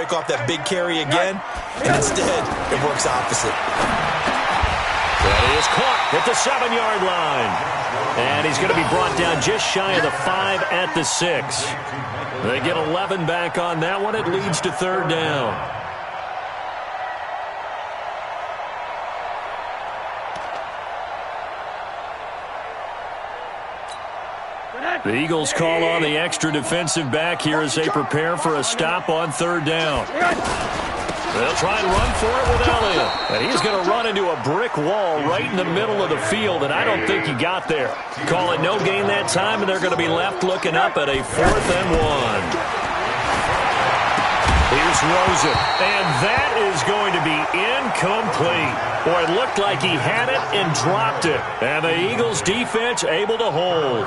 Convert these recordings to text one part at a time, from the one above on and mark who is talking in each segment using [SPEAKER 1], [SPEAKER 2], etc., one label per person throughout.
[SPEAKER 1] choke off that big carry again, and instead it works opposite.
[SPEAKER 2] That is caught at the 7-yard line. And he's going to be brought down just shy of the 5 at the 6. They get 11 back on that one. It leads to 3rd down. The Eagles call on the extra defensive back here as they prepare for a stop on 3rd down. They'll try and run for it with Elliott. And he's going to run into a brick wall right in the middle of the field, and I don't think he got there. Call it no gain that time, and they're going to be left looking up at a 4th and 1. Here's Rosen, and that is going to be incomplete. Boy, it looked like he had it and dropped it. And the Eagles defense able to hold.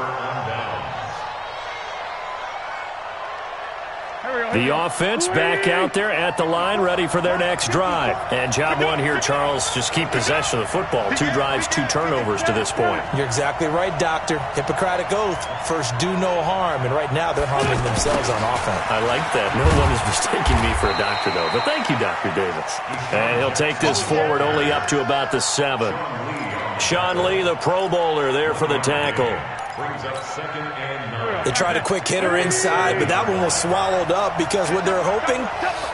[SPEAKER 2] The offense back out there at the line, ready for their next drive. And job one here, Charles, just keep possession of the football. 2 drives, 2 turnovers to this point.
[SPEAKER 1] You're exactly right, Doctor. Hippocratic oath. First, do no harm. And right now, they're harming themselves on offense.
[SPEAKER 2] I like that. No one is mistaking me for a doctor, though. But thank you, Dr. Davis. And he'll take this forward only up to about the 7. Sean Lee, the Pro Bowler, there for the tackle.
[SPEAKER 1] They tried a quick hitter inside, but that one was swallowed up because what they're hoping,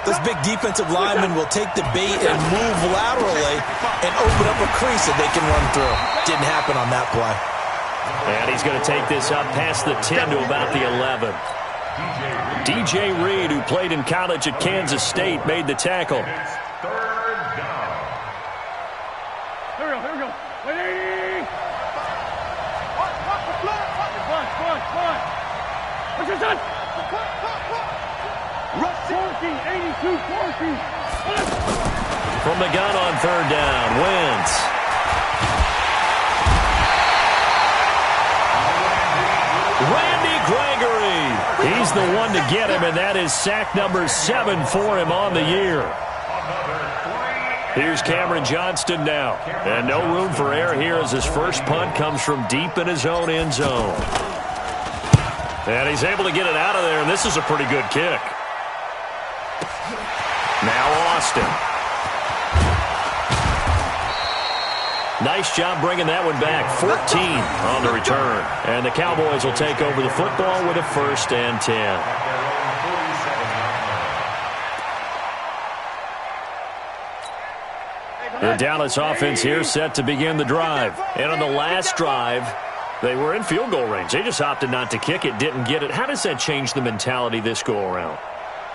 [SPEAKER 1] those big defensive linemen will take the bait and move laterally and open up a crease that they can run through. Didn't happen on that play.
[SPEAKER 2] And he's going to take this up past the 10 to about the 11. DJ Reed, who played in college at Kansas State, made the tackle.
[SPEAKER 3] Here we go. What's your son? 82, 40.
[SPEAKER 2] From the gun on 3rd down, Wentz. Randy Gregory. He's the one to get him, and that is sack number 7 for him on the year. Here's Cameron Johnston now. And no room for error here as his first punt comes from deep in his own end zone. And he's able to get it out of there, and this is a pretty good kick. Now Austin. Nice job bringing that one back. 14 on the return. And the Cowboys will take over the football with a 1st and 10. The Dallas offense here set to begin the drive. And on the last drive, they were in field goal range. They just opted not to kick it, didn't get it. How does that change the mentality this go-around?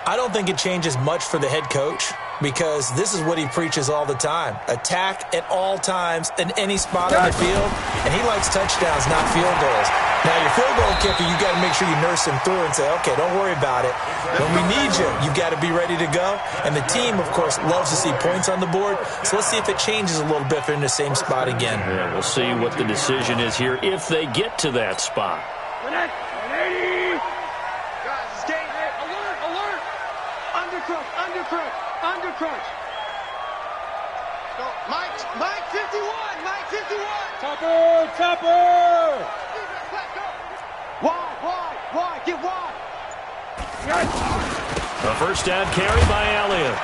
[SPEAKER 1] I don't think it changes much for the head coach because this is what he preaches all the time. Attack at all times in any spot on the field, and he likes touchdowns, not field goals. Now, your field goal kicker, you got to make sure you nurse him through and say, okay, don't worry about it. When we need you, you've got to be ready to go. And the team, of course, loves to see points on the board. So let's see if it changes a little bit if they're in the same spot again.
[SPEAKER 2] Yeah, we'll see what the decision is here if they get to that spot.
[SPEAKER 3] Undercrunch. Go. Mike 51. Mike 51. Topper. Wide. Get wide.
[SPEAKER 2] A 1st down carry by Elliott.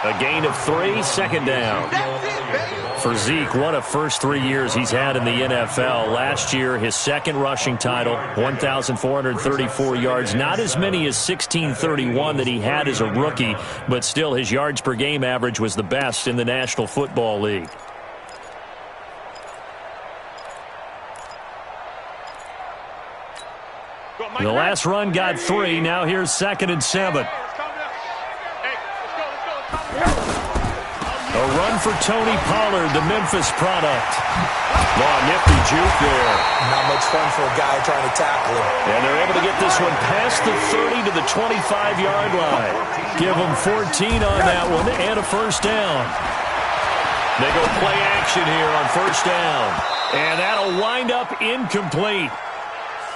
[SPEAKER 2] A gain of 3, 2nd down. For Zeke, what a first 3 years he's had in the NFL. Last year, his 2nd rushing title, 1,434 yards. Not as many as 1,631 that he had as a rookie, but still his yards per game average was the best in the National Football League. The last run got 3. Now here's 2nd and 7. A run for Tony Pollard, the Memphis product. Oh, nifty juke there.
[SPEAKER 1] Not much fun for a guy trying to tackle him.
[SPEAKER 2] And they're able to get this one past the 30 to the 25-yard line. Give them 14 on that one and a 1st down. They go play action here on 1st down. And that'll wind up incomplete.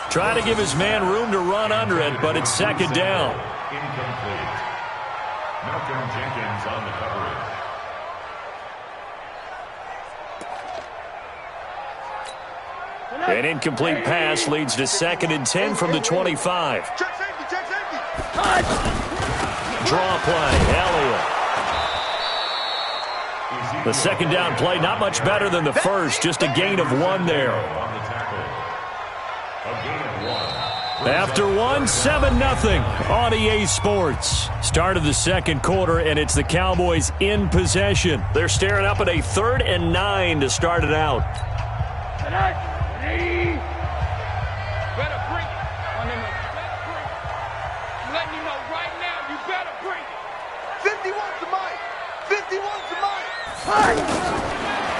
[SPEAKER 2] Try to give his man room to run under it, but it's 2nd down.
[SPEAKER 4] Incomplete. Malcolm Jenkins on the coverage.
[SPEAKER 2] An incomplete pass leads to 2nd and 10 from the 25.
[SPEAKER 3] Check safety.
[SPEAKER 2] draw play. Elliott. The second down play, not much better than the first. Just a gain of 1 there. After 1, 7-0 on EA Sports. Start of the second quarter, and it's the Cowboys in possession. They're staring up at a 3rd and 9 to start it out.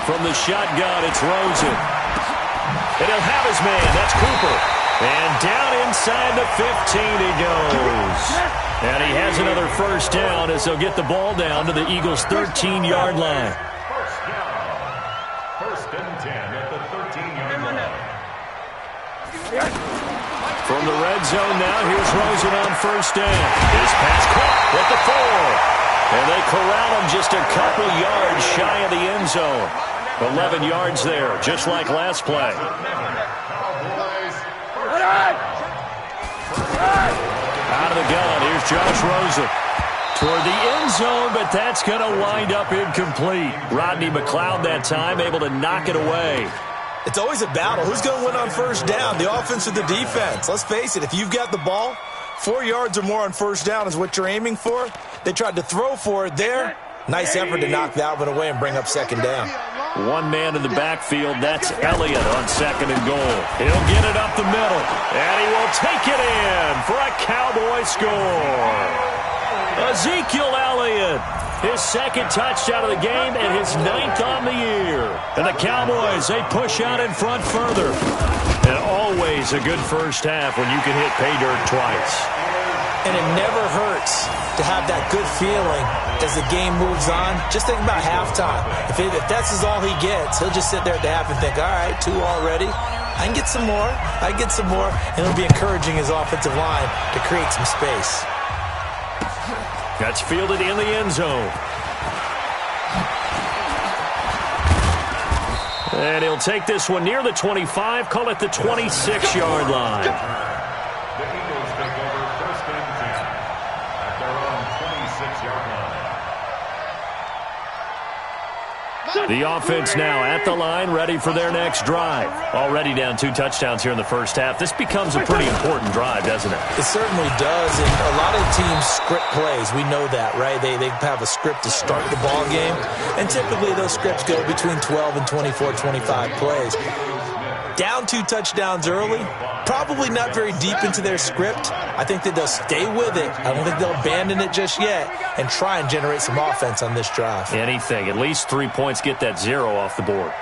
[SPEAKER 2] From the shotgun, it's Rosen. And he'll have his man. That's Cooper. And down inside the 15 he goes. And he has another first down as they'll get the ball down to the Eagles' 13-yard line.
[SPEAKER 4] First and 10 at the 13-yard line.
[SPEAKER 2] From the red zone now, here's Rosen on first down. His pass caught at the 4. And they corral him just a couple yards shy of the end zone. 11 yards there, just like last play. Out of the gun, here's Josh Rosen. Toward the end zone, but that's going to wind up incomplete. Rodney McLeod that time able to knock it away.
[SPEAKER 1] It's always a battle. Who's going to win on first down, the offense or the defense? Let's face it, if you've got the ball, 4 yards or more on first down is what you're aiming for. They tried to throw for it there. Nice effort to knock that one away and bring up second down.
[SPEAKER 2] One man in the backfield, that's Elliott on second and goal. He'll get it up the middle, and he will take it in for a Cowboy score. Ezekiel Elliott, his second touchdown of the game and his 9th on the year. And the Cowboys, they push out in front further. And always a good first half when you can hit pay dirt twice.
[SPEAKER 1] And it never hurts to have that good feeling as the game moves on. Just think about halftime. If that's all he gets, he'll just sit there at the half and think, all right, 2 already. I can get some more. I can get some more. And it'll be encouraging his offensive line to create some space.
[SPEAKER 2] That's fielded in the end zone. And he'll take this one near the 25, call it the 26-yard line.
[SPEAKER 4] The Eagles take over first and 10 at their own 26-yard line.
[SPEAKER 2] The offense now at the line, ready for their next drive. Already down 2 touchdowns here in the first half. This becomes a pretty important drive, doesn't it?
[SPEAKER 1] It certainly does, and a lot of teams script plays. We know that, right? They have a script to start the ball game, and typically those scripts go between 12 and 24, 25 plays. Down 2 touchdowns early, probably not very deep into their script. I think that they'll stay with it. I don't think they'll abandon it just yet and try and generate some offense on this drive.
[SPEAKER 2] Anything. At least 3 points, get that 0 off the board.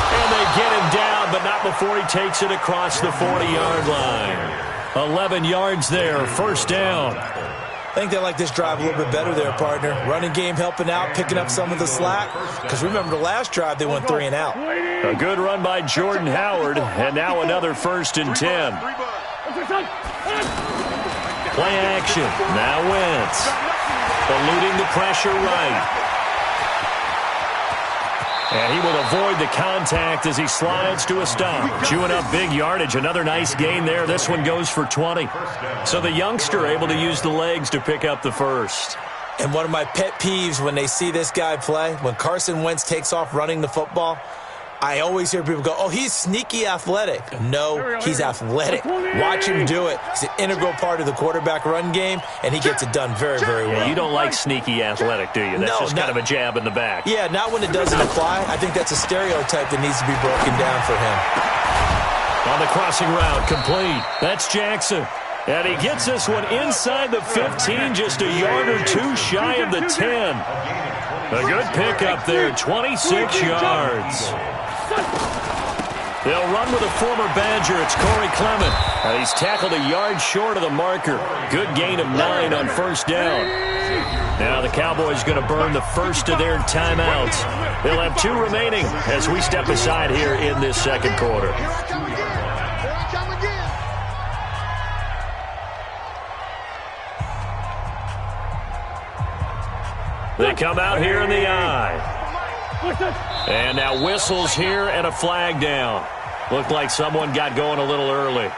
[SPEAKER 2] And they get him down, but not before he takes it across the 40-yard line. 11 yards there, first down.
[SPEAKER 1] I think they like this drive a little bit better there, partner. Running game helping out, picking up some of the slack. Because remember, the last drive, they went 3 and out.
[SPEAKER 2] A good run by Jordan Howard, and now another first and 10. Play action. Now Wentz. Eluding the pressure right. And he will avoid the contact as he slides to a stop. Chewing up big yardage. Another nice gain there. This one goes for 20. So the youngster able to use the legs to pick up the first.
[SPEAKER 1] And one of my pet peeves when they see this guy play, when Carson Wentz takes off running the football, I always hear people go, oh, he's sneaky athletic. No, he's athletic. Watch him do it. He's an integral part of the quarterback run game, and he gets it done very, very well.
[SPEAKER 2] Yeah, you don't like sneaky athletic, do you? That's just kind of a jab in the back.
[SPEAKER 1] Yeah, not when it doesn't apply. I think that's a stereotype that needs to be broken down for him.
[SPEAKER 2] On the crossing route, complete. That's Jackson. And he gets this one inside the 15, just a yard or 2 shy of the 10. A good pickup there, 26 yards. They'll run with a former Badger. It's Corey Clement. And he's tackled a yard short of the marker. Good gain of 9 on first down. Now the Cowboys going to burn the first of their timeouts. They'll have 2 remaining as we step aside here in this second quarter. They come out here in the eye. And now whistles here and a flag down. Looked like someone got going a little early.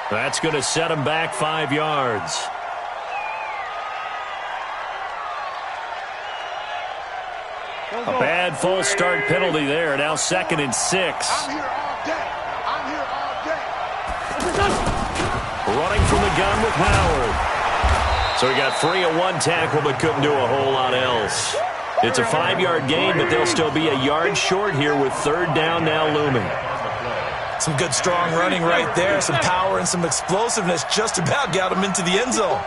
[SPEAKER 2] That's going to set him back 5 yards. A bad false start penalty there. Now 2nd and 6.
[SPEAKER 3] I'm here all day. I'm here all day.
[SPEAKER 2] Running from the gun with Howard. So he got free of 1 tackle but couldn't do a whole lot else. It's a 5-yard gain, but they'll still be a yard short here with 3rd down now looming.
[SPEAKER 1] Some good strong running right there. Some power and some explosiveness just about got him into the end zone.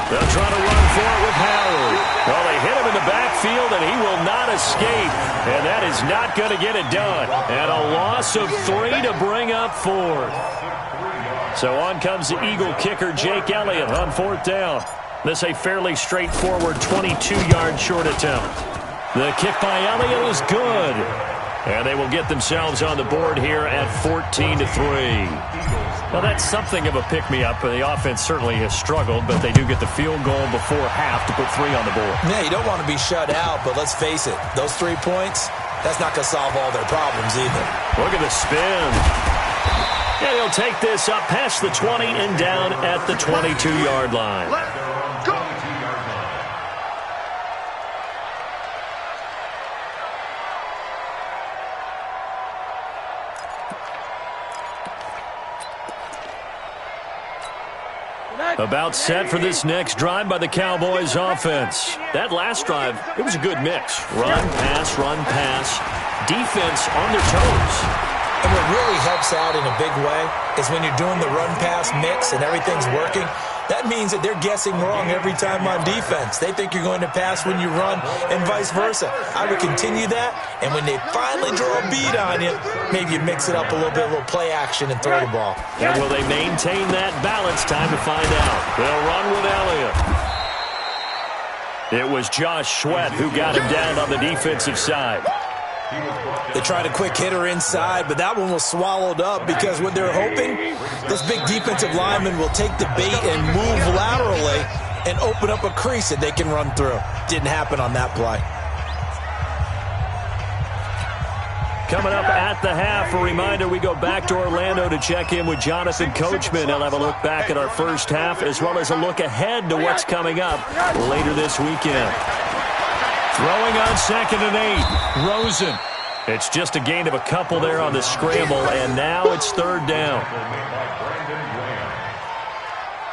[SPEAKER 2] They'll try to run for it with Howard. Well, they hit him in the backfield, and he will not escape. And that is not going to get it done. And a loss of 3 to bring up 4th. So on comes the Eagle kicker, Jake Elliott, on 4th down. This a fairly straightforward 22-yard short attempt. The kick by Elliott is good. And they will get themselves on the board here at 14-3. Well, that's something of a pick-me-up. The offense certainly has struggled, but they do get the field goal before half to put 3 on the board.
[SPEAKER 1] Yeah, you don't want to be shut out, but let's face it, those 3 points, that's not going to solve all their problems either.
[SPEAKER 2] Look at the spin. And he'll take this up past the 20 and down at the 22-yard line. About set for this next drive by the Cowboys offense. That last drive, it was a good mix. Run, pass, defense on their toes.
[SPEAKER 1] And what really helps out in a big way is when you're doing the run-pass mix and everything's working, that means that they're guessing wrong every time on defense. They think you're going to pass when you run and vice versa. I would continue that, and when they finally draw a beat on you, maybe you mix it up a little bit, a little play action and throw the ball.
[SPEAKER 2] And will they maintain that balance? Time to find out. They'll run with Elliott. It was Josh Sweat who got him down on the defensive side.
[SPEAKER 1] They tried a quick hitter inside, but that one was swallowed up because what they're hoping, this big defensive lineman will take the bait and move laterally and open up a crease that they can run through. Didn't happen on that play.
[SPEAKER 2] Coming up at the half, a reminder, we go back to Orlando to check in with Jonathan Coachman. He'll have a look back at our first half as well as a look ahead to what's coming up later this weekend. Throwing on 2nd and 8. Rosen. It's just a gain of a couple there on the scramble, and now it's 3rd down.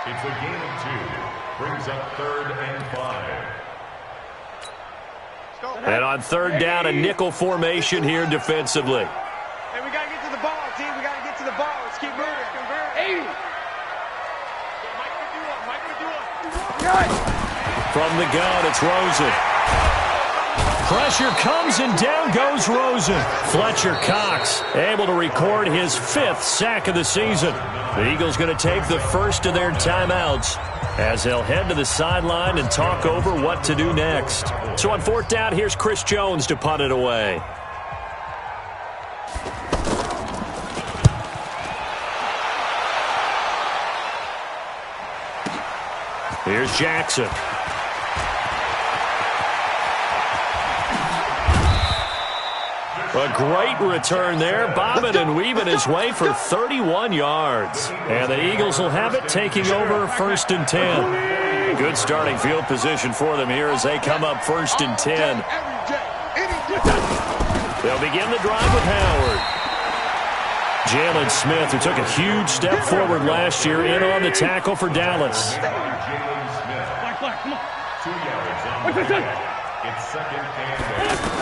[SPEAKER 4] It's a gain of 2. Brings up 3rd and 5.
[SPEAKER 2] And on 3rd down, a nickel formation here defensively.
[SPEAKER 3] Hey, we got to get to the ball, team. We got to get to the ball. Let's keep moving. 80. Mike,
[SPEAKER 2] From the gun, it's Rosen. Pressure comes, and down goes Rosen. Fletcher Cox able to record his 5th sack of the season. The Eagles going to take the first of their timeouts as they'll head to the sideline and talk over what to do next. So on 4th down, here's Chris Jones to punt it away. Here's Jackson. A great return there, bobbing and weaving his way for 31 yards. And the Eagles will have it, taking over 1st and 10. Good starting field position for them here as they come up 1st and 10. They'll begin the drive with Howard. Jalen Smith, who took a huge step forward last year, in on the tackle for Dallas.
[SPEAKER 4] It's 2nd and 8.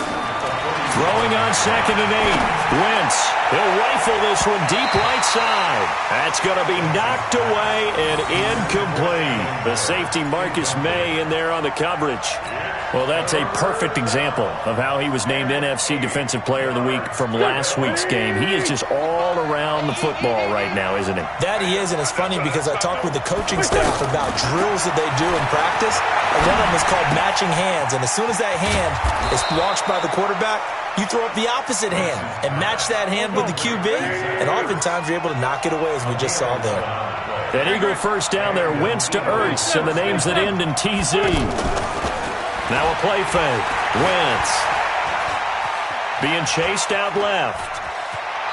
[SPEAKER 2] Throwing on 2nd and 8. Wentz, he'll rifle this one deep right side. That's going to be knocked away and incomplete. The safety Marcus May in there on the coverage. Well, that's a perfect example of how he was named NFC Defensive Player of the Week from last week's game. He is just all around the football right now, isn't he?
[SPEAKER 1] That he is, and it's funny because I talked with the coaching staff about drills that they do in practice, and one of them is called matching hands. And as soon as that hand is watched by the quarterback, you throw up the opposite hand and match that hand with the QB, and oftentimes you're able to knock it away, as we just saw there.
[SPEAKER 2] That Eagle first down there, Wentz to Ertz, and the names that end in TZ. Now a play fake. Wentz being chased out left.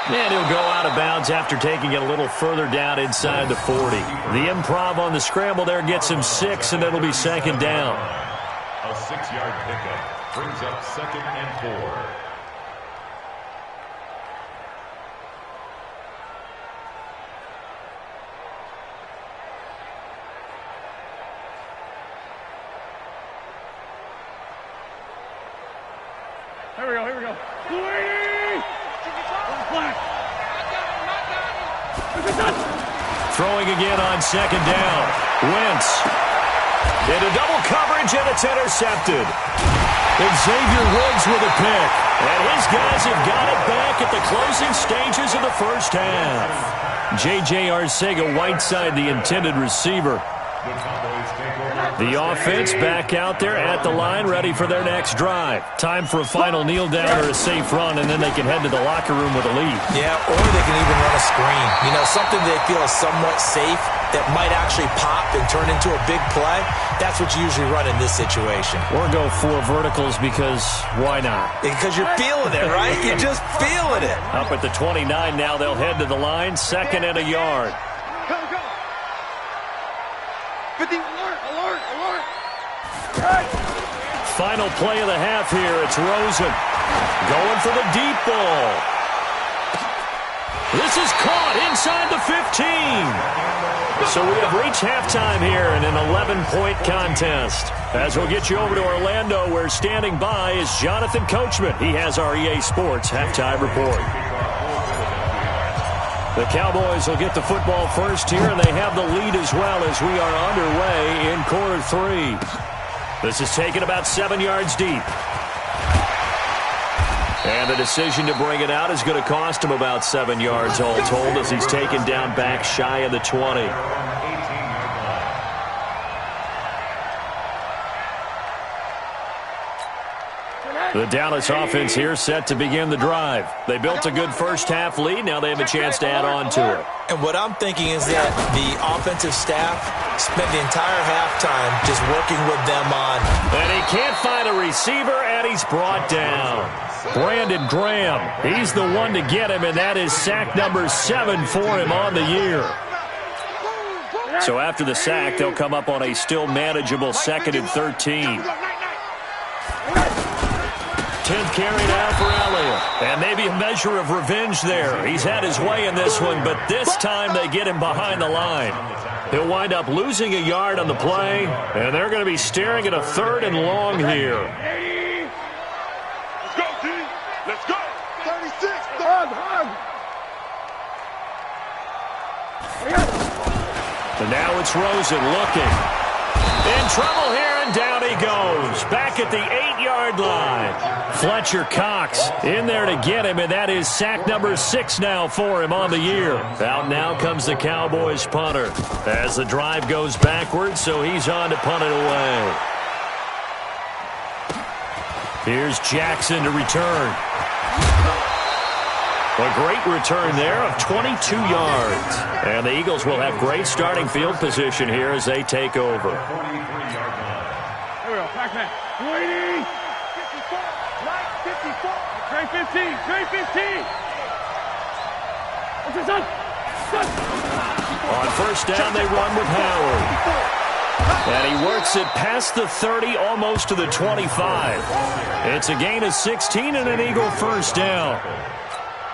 [SPEAKER 2] And he'll go out of bounds after taking it a little further down inside the 40. The improv on the scramble there gets him 6, and it'll be second down.
[SPEAKER 4] A 6-yard pickup brings up 2nd and 4.
[SPEAKER 3] Here we go.
[SPEAKER 2] Throwing again on second down. Wentz into double coverage, and it's intercepted. And Xavier Woods with a pick. And his guys have got it back at the closing stages of the first half. J.J. Arcega-Whiteside, the intended receiver. The offense back out there at the line, ready for their next drive. Time for a final kneel down or a safe run, and then they can head to the locker room with a lead.
[SPEAKER 1] Yeah, or they can even run a screen. You know, something they feel is somewhat safe that might actually pop and turn into a big play. That's what you usually run in this situation.
[SPEAKER 2] Or go 4 verticals because why not?
[SPEAKER 1] Because you're feeling it, right? You're just feeling it.
[SPEAKER 2] Up at the 29 now, they'll head to the line, 2nd and a yard.
[SPEAKER 3] Go. 50, alert.
[SPEAKER 2] Final play of the half here. It's Rosen going for the deep ball. This is caught inside the 15. So we have reached halftime here in an 11-point contest. As we'll get you over to Orlando, where standing by is Jonathan Coachman. He has our EA Sports halftime report. The Cowboys will get the football first here, and they have the lead as well as we are underway in quarter 3. This is taken about 7 yards deep. And the decision to bring it out is going to cost him about 7 yards all told as he's taken down back shy of the 20. The Dallas offense here set to begin the drive. They built a good first-half lead. Now they have a chance to add on to it.
[SPEAKER 1] And what I'm thinking is that the offensive staff spent the entire halftime just working with them on.
[SPEAKER 2] And he can't find a receiver, and he's brought down. Brandon Graham, he's the one to get him, and that is sack number 7 for him on the year. So after the sack, they'll come up on a still manageable 2nd and 13. 10th carry now for Elliott. And maybe a measure of revenge there. He's had his way in this one, but this time they get him behind the line. He'll wind up losing a yard on the play, and they're going to be staring at a 3rd and long here.
[SPEAKER 3] Let's go, T. Let's go. 36. Hug.
[SPEAKER 2] And now it's Rosen looking. In trouble here, and down he goes. Back at the 8-yard line. Fletcher Cox in there to get him, and that is sack number 6 now for him on the year. Out now comes the Cowboys punter as the drive goes backwards, so he's on to punt it away. Here's Jackson to return. A great return there of 22 yards. And the Eagles will have great starting field position here as they take over.
[SPEAKER 3] Here we go. Back man. 280. 54. Right 54. Trey 15. Trey 15. What's this up?
[SPEAKER 2] On first down, they run with Howard. And he works it past the 30, almost to the 25. It's a gain of 16 and an Eagle first down.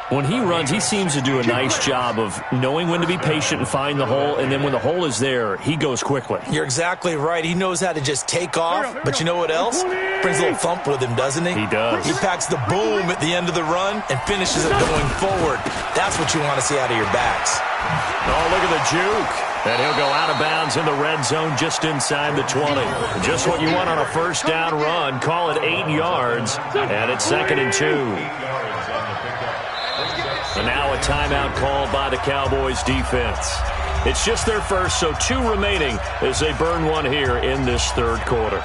[SPEAKER 2] When he runs, he seems to do a nice job of knowing when to be patient and find the hole, and then when the hole is there, he goes quickly.
[SPEAKER 1] You're exactly right. He knows how to just take off, but you know what else? Brings a little thump with him, doesn't he?
[SPEAKER 2] He does.
[SPEAKER 1] He packs the boom at the end of the run and finishes it going forward. That's what you want to see out of your backs.
[SPEAKER 2] Oh, look at the juke. And he'll go out of bounds in the red zone just inside the 20. Just what you want on a first down run. Call it 8 yards, and it's 2nd and 2. And now a timeout called by the Cowboys defense. It's just their first, so 2 remaining as they burn one here in this third quarter.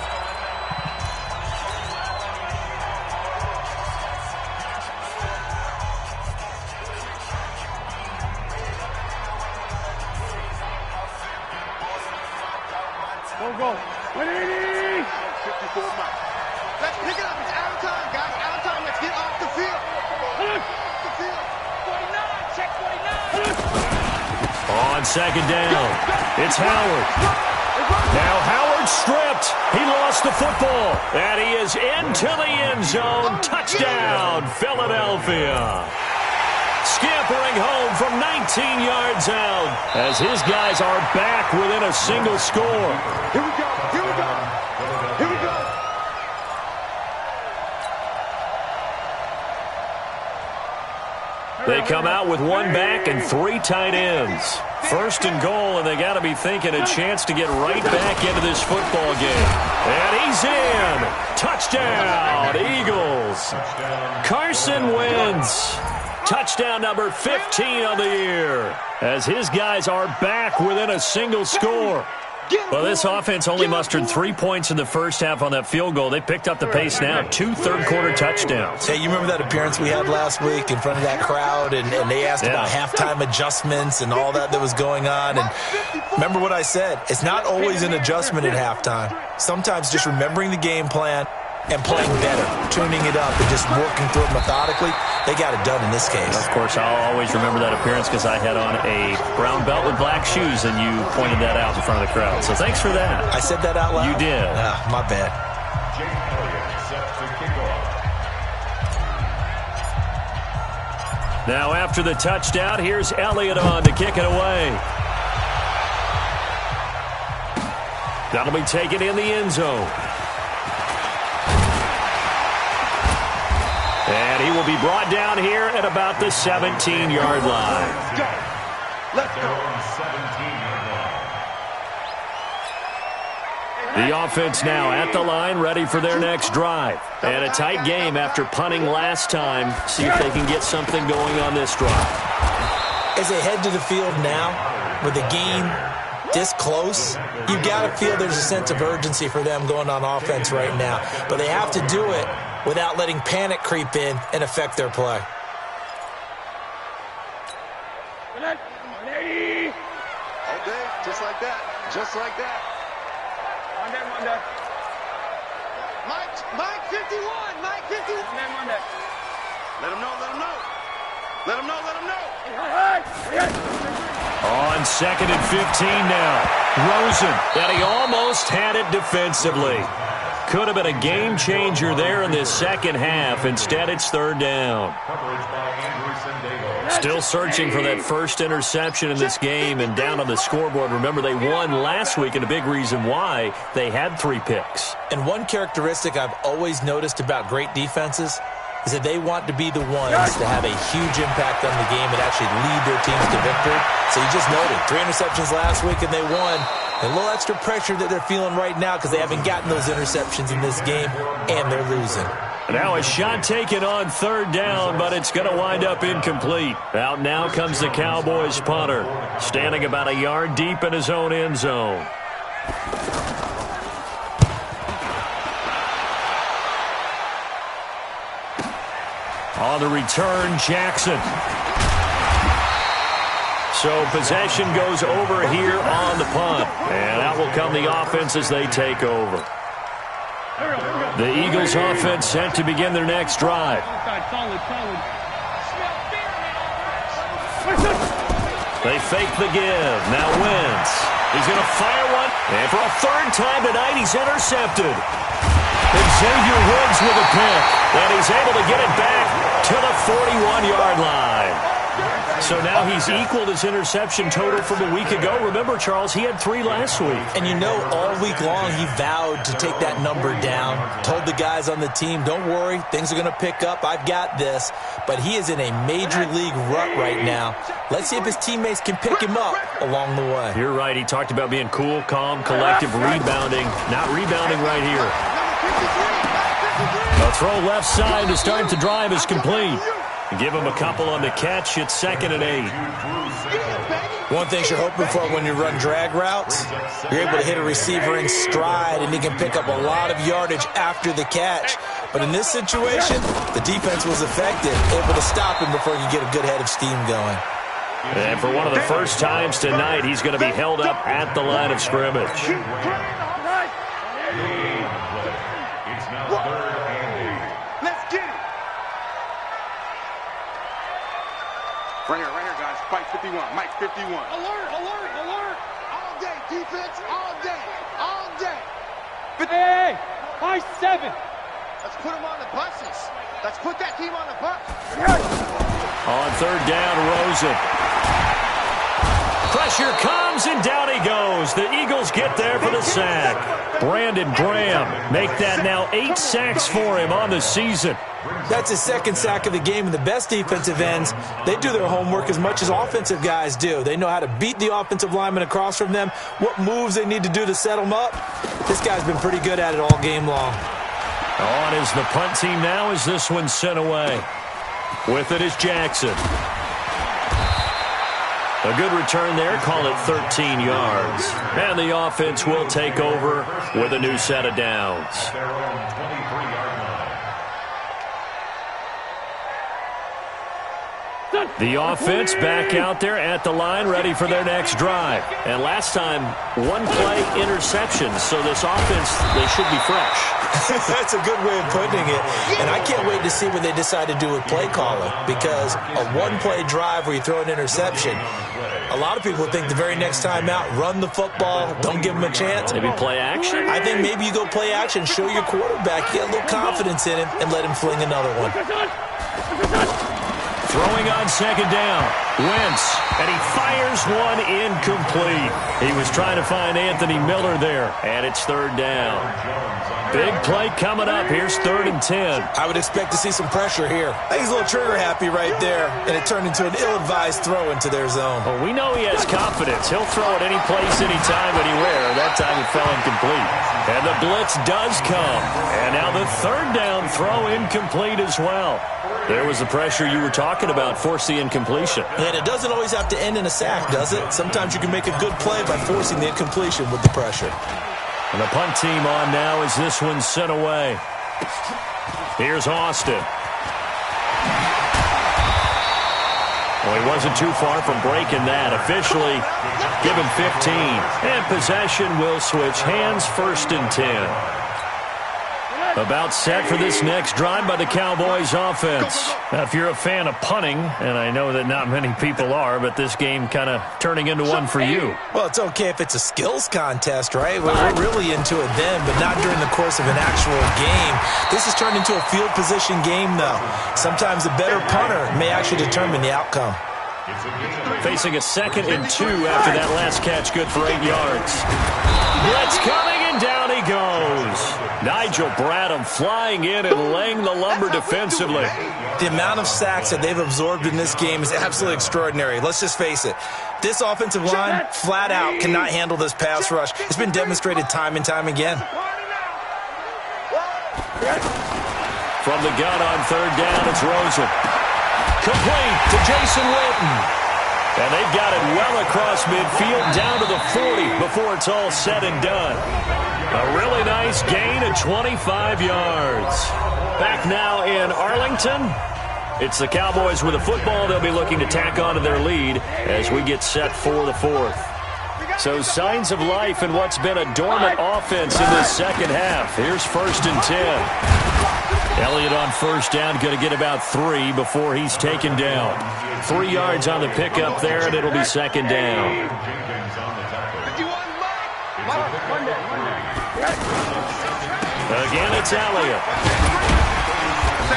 [SPEAKER 3] Go. 180. 54 miles. Let's pick it up. It's out of time, guys. Out of time. Let's get off the field. Off the field. 49.
[SPEAKER 2] On second down, it's Howard. Now Howard stripped. He lost the football. And he is into the end zone. Touchdown, Philadelphia. Scampering home from 19 yards out as his guys are back within a single score.
[SPEAKER 3] Here we go. Here we go. Here we go.
[SPEAKER 2] They come out with one back and 3 tight ends. First and goal, and they got to be thinking a chance to get right back into this football game. And he's in. Touchdown, Eagles. Carson wins. Touchdown number 15 of the year as his guys are back within a single score. Well, this offense only mustered 3 points in the first half on that field goal. They picked up the pace now. 2 third-quarter touchdowns.
[SPEAKER 1] Hey, you remember that appearance we had last week in front of that crowd, and they asked about halftime adjustments and all that was going on. And remember what I said. It's not always an adjustment at halftime. Sometimes just remembering the game plan and playing better, tuning it up, and just working through it methodically. They got it done in this case.
[SPEAKER 2] Of course, I'll always remember that appearance because I had on a brown belt with black shoes, and you pointed that out in front of the crowd. So thanks for that.
[SPEAKER 1] I said that out loud?
[SPEAKER 2] You did.
[SPEAKER 1] My bad.
[SPEAKER 4] Jake Elliott set to kick off.
[SPEAKER 2] Now after the touchdown, here's Elliott on to kick it away. That'll be taken in the end zone. And he will be brought down here at about the 17-yard line.
[SPEAKER 3] Let's go.
[SPEAKER 2] The offense now at the line, ready for their next drive. And a tight game after punting last time. See if they can get something going on this drive.
[SPEAKER 1] As they head to the field now, with the game this close, you've got to feel there's a sense of urgency for them going on offense right now. But they have to do it without letting panic creep in and affect their play.
[SPEAKER 3] Okay, just like that. Just like that. Monday. Mike 51. Mike 51. Monday. Let him know. Let him know.
[SPEAKER 2] On second and 15 now. Rosen, and he almost had it defensively. Could have been a game changer there in this second half. Instead, it's third down. Still searching for that first interception in this game and down on the scoreboard. Remember, they won last week, and a big reason why they had 3 picks.
[SPEAKER 1] And one characteristic I've always noticed about great defenses is that they want to be the ones to have a huge impact on the game and actually lead their teams to victory. So you just noted 3 interceptions last week and they won. A little extra pressure that they're feeling right now because they haven't gotten those interceptions in this game, and they're losing.
[SPEAKER 2] Now a shot taken on third down, but it's going to wind up incomplete. Out now comes the Cowboys punter, standing about a yard deep in his own end zone. On the return, Jackson. So possession goes over here on the punt. And out will come the offense as they take over. The Eagles offense set to begin their next drive. They fake the give. Now Wentz. He's going to fire one. And for a third time tonight, he's intercepted. Xavier Woods with a pick. And he's able to get it back to the 41-yard line. So now he's equaled his interception total from a week ago. Remember, Charles, he had 3 last week.
[SPEAKER 1] And you know, all week long he vowed to take that number down. Told the guys on the team, don't worry, things are going to pick up. I've got this. But he is in a major league rut right now. Let's see if his teammates can pick him up along the way.
[SPEAKER 2] You're right. He talked about being cool, calm, collective, rebounding. Not rebounding right here. A throw left side to start the drive is complete. Give him a couple on the catch. It's 2nd and 8.
[SPEAKER 1] One thing you're hoping for when you run drag routes, you're able to hit a receiver in stride, and he can pick up a lot of yardage after the catch. But in this situation, the defense was effective, able to stop him before you get a good head of steam going.
[SPEAKER 2] And for one of the first times tonight, he's going to be held up at the line of scrimmage.
[SPEAKER 4] It's now 3rd and 8.
[SPEAKER 3] Let's get it. Right here, guys. Spike 51, Mike 51.
[SPEAKER 5] Alert, alert, alert. All day, defense, all day, all day.
[SPEAKER 3] Hey, high 7.
[SPEAKER 5] Let's put them on the buses. Let's put that team on the bus.
[SPEAKER 2] On third down, Rosen. Pressure comes, and down he goes. The Eagles get there for the sack. Brandon Graham make that now 8 sacks for him on the season.
[SPEAKER 1] That's his second sack of the game, and the best defensive ends, they do their homework as much as offensive guys do. They know how to beat the offensive lineman across from them, what moves they need to do to set them up. This guy's been pretty good at it all game long.
[SPEAKER 2] On is the punt team now as this one's sent away. With it is Jackson. A good return there, call it 13 yards. And the offense will take over with a new set of downs. The offense back out there at the line, ready for their next drive. And last time, one play interception, so this offense, they should be fresh.
[SPEAKER 1] That's a good way of putting it. And I can't wait to see what they decide to do with play calling, because a one-play drive where you throw an interception, a lot of people think the very next time out, run the football, don't give them a chance.
[SPEAKER 2] Maybe play action?
[SPEAKER 1] I think maybe you go play action, show your quarterback, get a little confidence in him, and let him fling another one.
[SPEAKER 2] Throwing on second down, Wentz, and he fires one incomplete. He was trying to find Anthony Miller there, and it's third down. Big play coming up. Here's 3rd and 10.
[SPEAKER 1] I would expect to see some pressure here. I think he's a little trigger happy right there, and it turned into an ill-advised throw into their zone.
[SPEAKER 2] Well, we know he has confidence. He'll throw it any place, anytime, anywhere. That time it fell incomplete. And the blitz does come. And now the third down throw incomplete as well. There was the pressure you were talking about, force the incompletion.
[SPEAKER 1] And it doesn't always have to end in a sack, does it? Sometimes you can make a good play by forcing the incompletion with the pressure.
[SPEAKER 2] And the punt team on now as this one's sent away. Here's Austin. Well, he wasn't too far from breaking that. Officially, give him 15. And possession will switch hands, 1st and 10. About set for this next drive by the Cowboys offense. Now, if you're a fan of punting, and I know that not many people are, but this game kind of turning into one for you.
[SPEAKER 1] Well, it's okay if it's a skills contest, right? We're really into it then, but not during the course of an actual game. This has turned into a field position game, though. Sometimes a better punter may actually determine the outcome.
[SPEAKER 2] Facing a 2nd and 2 after that last catch, good for 8 yards. Blitz coming, and down he goes. Nigel Bradham flying in and laying the lumber defensively.
[SPEAKER 1] The amount of sacks that they've absorbed in this game is absolutely extraordinary. Let's just face it. This offensive line, flat out, cannot handle this pass rush. It's been demonstrated time and time again.
[SPEAKER 2] From the gun on third down, it's Rosen. Complete to Jason Witten. And they've got it well across midfield, down to the 40 before it's all said and done. A really nice gain of 25 yards. Back now in Arlington. It's the Cowboys with the football. They'll be looking to tack on to their lead as we get set for the 4th. So signs of life in what's been a dormant offense in this second half. Here's 1st and 10. Elliott on first down, going to get about 3 before he's taken down. 3 yards on the pickup there, and it'll be 2nd down. Again, it's Elliott.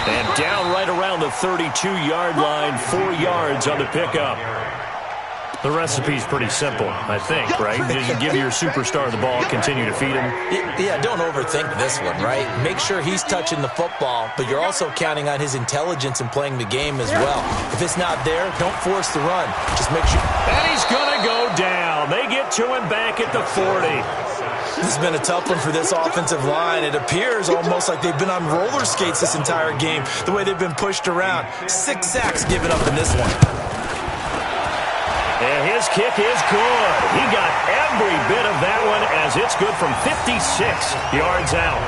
[SPEAKER 2] And down right around the 32-yard line, 4 yards on the pickup. The recipe's pretty simple, I think, right? You give your superstar the ball, continue to feed him.
[SPEAKER 1] Yeah, don't overthink this one, right? Make sure he's touching the football, but you're also counting on his intelligence in playing the game as well. If it's not there, don't force the run. Just make sure.
[SPEAKER 2] And he's going to go down. They get to him back at the 40.
[SPEAKER 1] This has been a tough one for this offensive line. It appears almost like they've been on roller skates this entire game, the way they've been pushed around. 6 sacks given up in this one.
[SPEAKER 2] And his kick is good. He got every bit of that one as it's good from 56 yards out.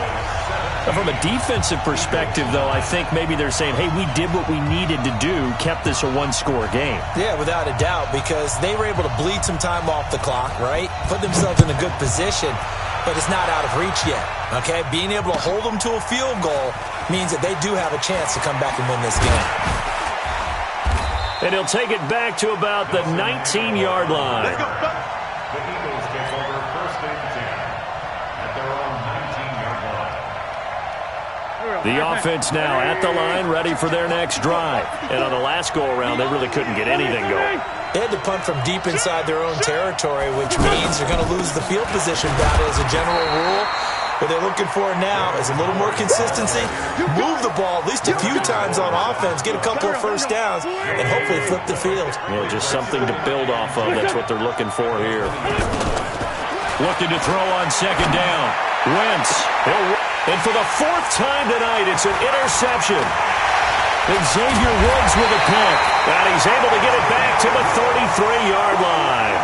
[SPEAKER 2] Now, from a defensive perspective, though, I think maybe they're saying, hey, we did what we needed to do, kept this a one-score game.
[SPEAKER 1] Yeah, without a doubt, because they were able to bleed some time off the clock, right? Put themselves in a good position, but it's not out of reach yet, okay? Being able to hold them to a field goal means that they do have a chance to come back and win this game.
[SPEAKER 2] And he'll take it back to about the 19-yard line.
[SPEAKER 4] The Eagles take over first and 10 at their own 19-yard line.
[SPEAKER 2] The offense now at the line, ready for their next drive. And on the last go-around, they really couldn't get anything going.
[SPEAKER 1] They had to punt from deep inside their own territory, which means they're going to lose the field position battle as a general rule. What they're looking for now is a little more consistency, move the ball at least a few times on offense, get a couple of first downs, and hopefully flip the field.
[SPEAKER 2] Yeah, just something to build off of. That's what they're looking for here. Looking to throw on second down. Wentz. And for the fourth time tonight, it's an interception. And Xavier Woods with a pick. And he's able to get it back to the 33-yard line.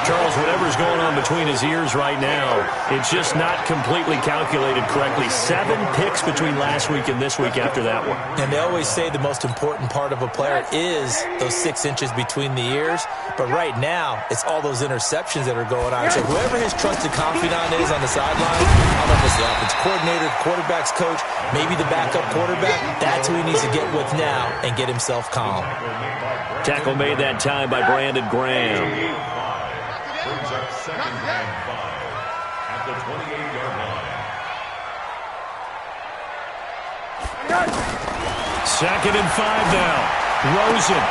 [SPEAKER 2] Charles, whatever's going on between his ears right now, it's just not completely calculated correctly. 7 picks between last week and this week after that one.
[SPEAKER 1] And they always say the most important part of a player is those 6 inches between the ears. But right now, it's all those interceptions that are going on. So whoever his trusted confidant is on the sideline, I don't know if it's the offense coordinator, quarterback's coach, maybe the backup quarterback, that's who he needs to get with now and get himself calm.
[SPEAKER 2] Tackle made that time by Brandon Graham.
[SPEAKER 4] Brings up second and 5 at the 28-yard line.
[SPEAKER 2] Second and 5 now. Rosen,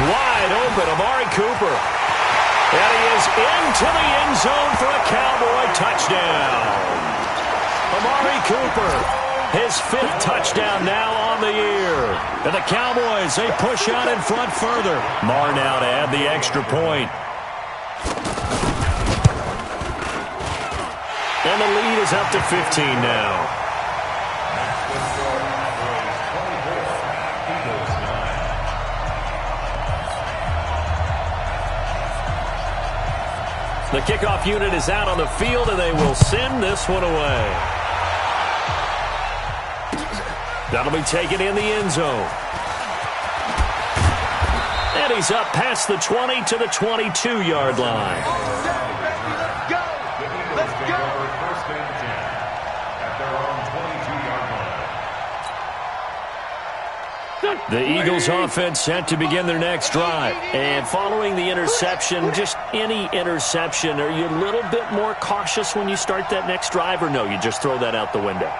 [SPEAKER 2] wide open, Amari Cooper. And he is into the end zone for a Cowboy touchdown. Amari Cooper, his 5th touchdown now on the year. And the Cowboys, they push on in front further. Marr now to add the extra point. And the lead is up to 15 now. The kickoff unit is out on the field, and they will send this one away. That'll be taken in the end zone. And he's up past the 20 to the 22-yard line. The Eagles offense set to begin their next drive. And following the interception, just any interception, are you a little bit more cautious when you start that next drive, or no, you just throw that out the window?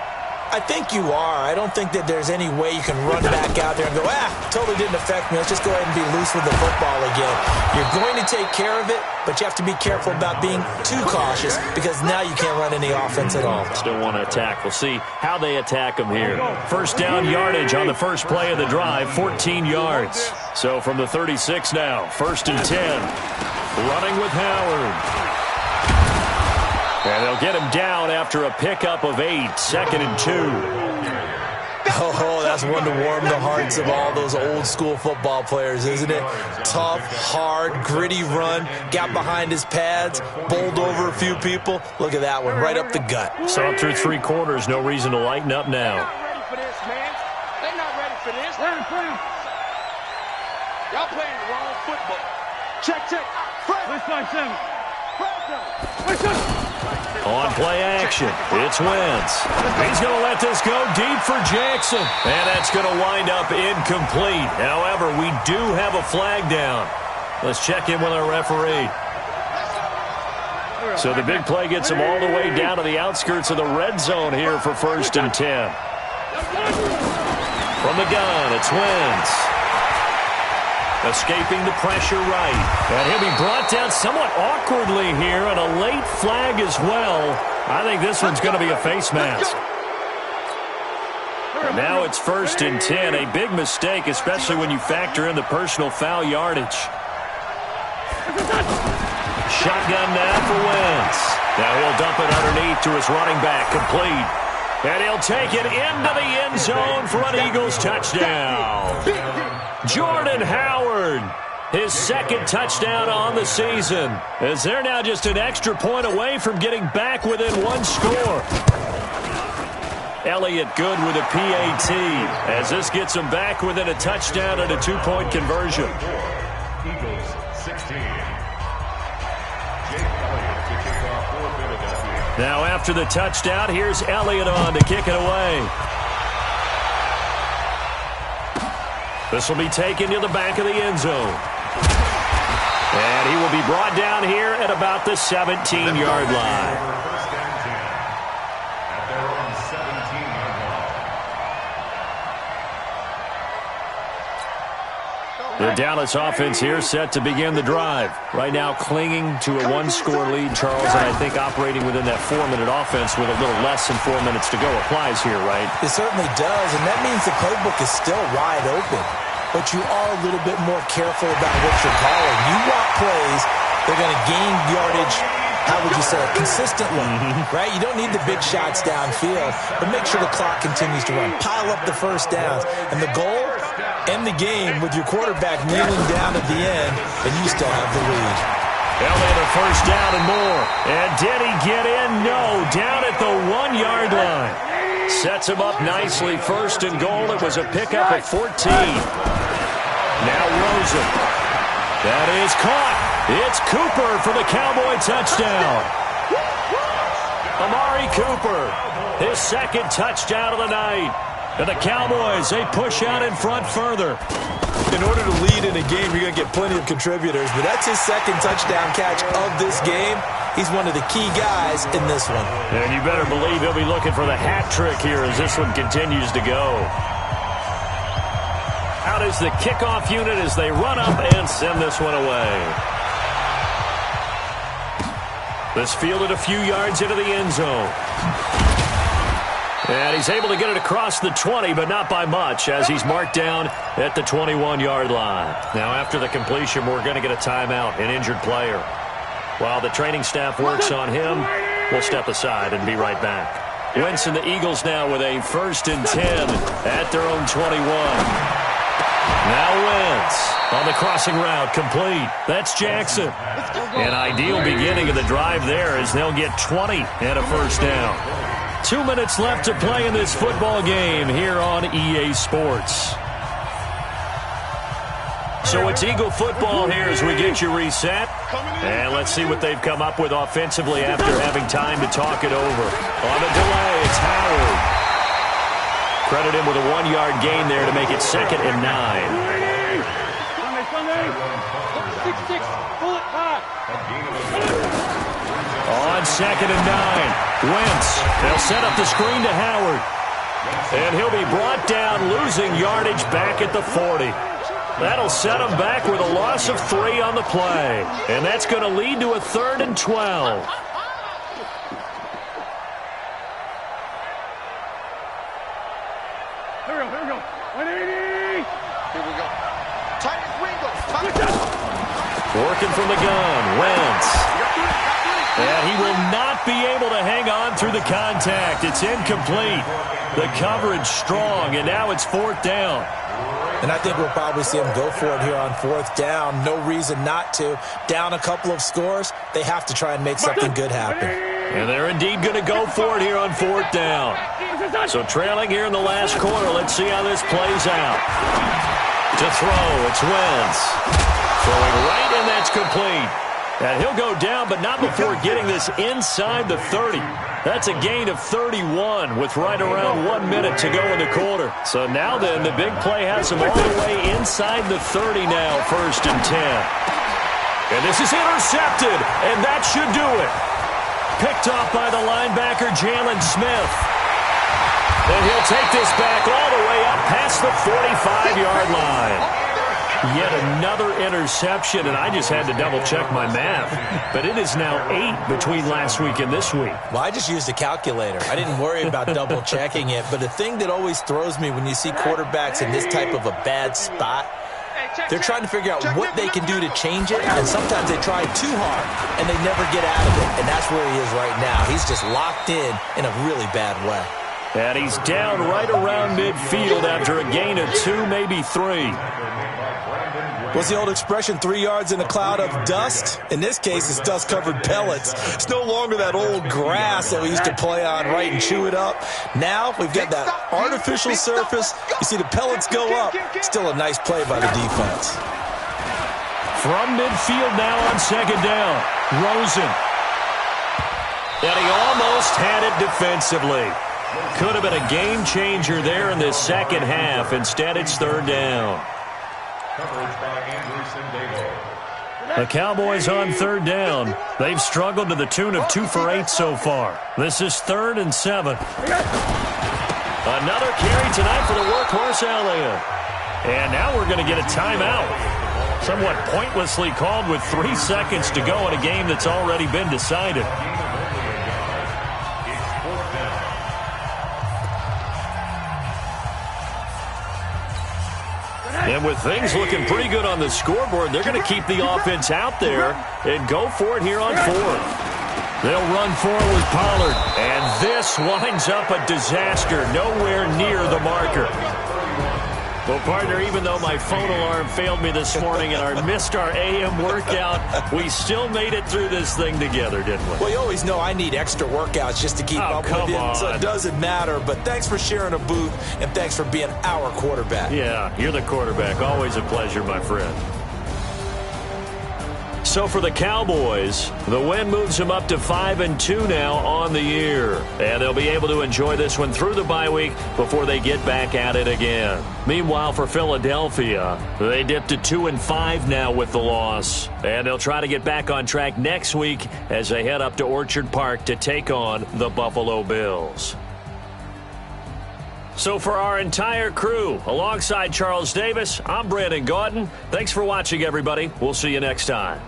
[SPEAKER 1] I think you are. I don't think that there's any way you can run back out there and go, totally didn't affect me. Let's just go ahead and be loose with the football again. You're going to take care of it, but you have to be careful about being too cautious because now you can't run any offense at all.
[SPEAKER 2] Still want to attack. We'll see how they attack them here. First down yardage on the first play of the drive, 14 yards. So from the 36 now, first and 10. Running with Howard. And they'll get him down after a pickup of 8, second and 2.
[SPEAKER 1] Oh, that's one to warm the hearts of all those old school football players, isn't it? Tough, hard, gritty run, got behind his pads, bowled over a few people. Look at that one, right up the gut.
[SPEAKER 2] Saw through 3 quarters, no reason to lighten up now.
[SPEAKER 5] They're not ready for this, man. They're not ready for this. Y'all playing the wrong football. Check.
[SPEAKER 3] Let's fight 7.
[SPEAKER 2] On play action, it's Wentz. He's going to let this go deep for Jackson. And that's going to wind up incomplete. However, we do have a flag down. Let's check in with our referee. So the big play gets him all the way down to the outskirts of the red zone here for first and 10. From the gun, it's Wentz. Escaping the pressure right. And he'll be brought down somewhat awkwardly here, and a late flag as well. I think this one's going to be a face mask. And now it's first and 10. A big mistake, especially when you factor in the personal foul yardage. Shotgun now for Wentz. Now he'll dump it underneath to his running back, complete. And he'll take it into the end zone for an Eagles touchdown. Jordan Howard, his 2nd touchdown on the season, as they're now just an extra point away from getting back within 1 score. Elliott good with a PAT, as this gets them back within a touchdown and a 2-point conversion.
[SPEAKER 4] Eagles 16. Jake Elliott to kick off for Philadelphia.
[SPEAKER 2] Now after the touchdown, here's Elliott on to kick it away. This will be taken to the back of the end zone. And he will be brought down here at about the 17-yard line.
[SPEAKER 4] First and 10 at their own 17-yard line.
[SPEAKER 2] The Dallas offense here set to begin the drive. Right now clinging to a one-score lead, Charles, and I think operating within that 4-minute offense with a little less than 4 minutes to go applies here, right?
[SPEAKER 1] It certainly does, and that means the playbook is still wide open. But you are a little bit more careful about what you're calling. You want plays they're going to gain yardage, how would you say it, consistently, right? You don't need the big shots downfield, but make sure the clock continues to run. Pile up the first downs. And the goal, end the game with your quarterback kneeling down at the end, and you still have the lead.
[SPEAKER 2] Elliott a first down and more. And did he get in? No, down at the 1-yard line. Sets him up nicely. First and goal. It was a pickup at 14. Now Rosen. That is caught. It's Cooper for the Cowboy touchdown. Amari Cooper, his second touchdown of the night. And the Cowboys, they push out in front further.
[SPEAKER 1] In order to lead in a game, you're going to get plenty of contributors, but that's his second touchdown catch of this game. He's one of the key guys in this one.
[SPEAKER 2] And you better believe he'll be looking for the hat trick here as this one continues to go. Out is the kickoff unit as they run up and send this one away. This fielded a few yards into the end zone. And he's able to get it across the 20, but not by much, as he's marked down at the 21-yard line. Now, after the completion, we're going to get a timeout, an injured player. While the training staff works on him, we'll step aside and be right back. Wentz and the Eagles now with a 1st and 10 at their own 21. Now Wentz on the crossing route, complete. That's Jackson. An ideal beginning of the drive there as they'll get 20 and a first down. 2 minutes left to play in this football game here on EA Sports. So it's Eagle football here as we get you reset. And let's see what they've come up with offensively after having time to talk it over. On the delay, it's Howard. Credit him with a 1-yard gain there to make it 2nd and 9. On 2nd and 9, Wentz. They'll set up the screen to Howard. And he'll be brought down, losing yardage back at the 40. That'll set him back with a loss of 3 on the play. And that's going to lead to a 3rd and 12.
[SPEAKER 3] Here we go. 180.
[SPEAKER 5] Here we go. Tight as Ringo.
[SPEAKER 2] Working from the gun, Wentz. And he will not be able to hang on through the contact. It's incomplete. The coverage strong, and now it's 4th down.
[SPEAKER 1] And I think we'll probably see him go for it here on 4th down. No reason not to. Down a couple of scores, they have to try and make something good happen.
[SPEAKER 2] And they're indeed going to go for it here on 4th down. So trailing here in the last quarter, let's see how this plays out. To throw, it's Wentz. Throwing right, and that's complete. And he'll go down, but not before getting this inside the 30. That's a gain of 31 with right around 1 minute to go in the quarter. So now then, the big play has him all the way inside the 30 now, 1st and 10. And this is intercepted, and that should do it. Picked off by the linebacker, Jalen Smith. And he'll take this back all the way up past the 45-yard line. Yet another interception, and I just had to double-check my math. But it is now 8 between last week and this week.
[SPEAKER 1] Well, I just used a calculator. I didn't worry about double-checking it. But the thing that always throws me when you see quarterbacks in this type of a bad spot, they're trying to figure out what they can do to change it, and sometimes they try too hard, and they never get out of it. And that's where he is right now. He's just locked in a really bad way.
[SPEAKER 2] And he's down right around midfield after a gain of 2, maybe 3.
[SPEAKER 1] What's the old expression, 3 yards in a cloud of dust? In this case, it's dust-covered pellets. It's no longer that old grass that we used to play on, right, and chew it up. Now we've got that artificial surface. You see the pellets go up. Still a nice play by the defense.
[SPEAKER 2] From midfield now on 2nd down, Rosen. And he almost had it defensively. Could have been a game changer there in the second half. Instead, it's 3rd down.
[SPEAKER 4] Coverage by Anderson Dalo.
[SPEAKER 2] The Cowboys on third down. They've struggled to the tune of 2 for 8 so far. This is 3rd and 7. Another carry tonight for the workhorse Elliott. And now we're going to get a timeout. Somewhat pointlessly called with 3 seconds to go in a game that's already been decided. And with things looking pretty good on the scoreboard, they're going to keep the offense out there and go for it here on 4th. They'll run for it with Pollard. And this winds up a disaster, nowhere near the marker. Well, partner, even though my phone alarm failed me this morning and I missed our AM workout, we still made it through this thing together, didn't we?
[SPEAKER 1] Well, you always know I need extra workouts just to keep up with you, so it doesn't matter. But thanks for sharing a booth, and thanks for being our quarterback.
[SPEAKER 2] Yeah, you're the quarterback. Always a pleasure, my friend. So for the Cowboys, the win moves them up to 5-2 now on the year. And they'll be able to enjoy this one through the bye week before they get back at it again. Meanwhile, for Philadelphia, they dipped to 2-5 now with the loss. And they'll try to get back on track next week as they head up to Orchard Park to take on the Buffalo Bills. So for our entire crew, alongside Charles Davis, I'm Brandon Gaudin. Thanks for watching, everybody. We'll see you next time.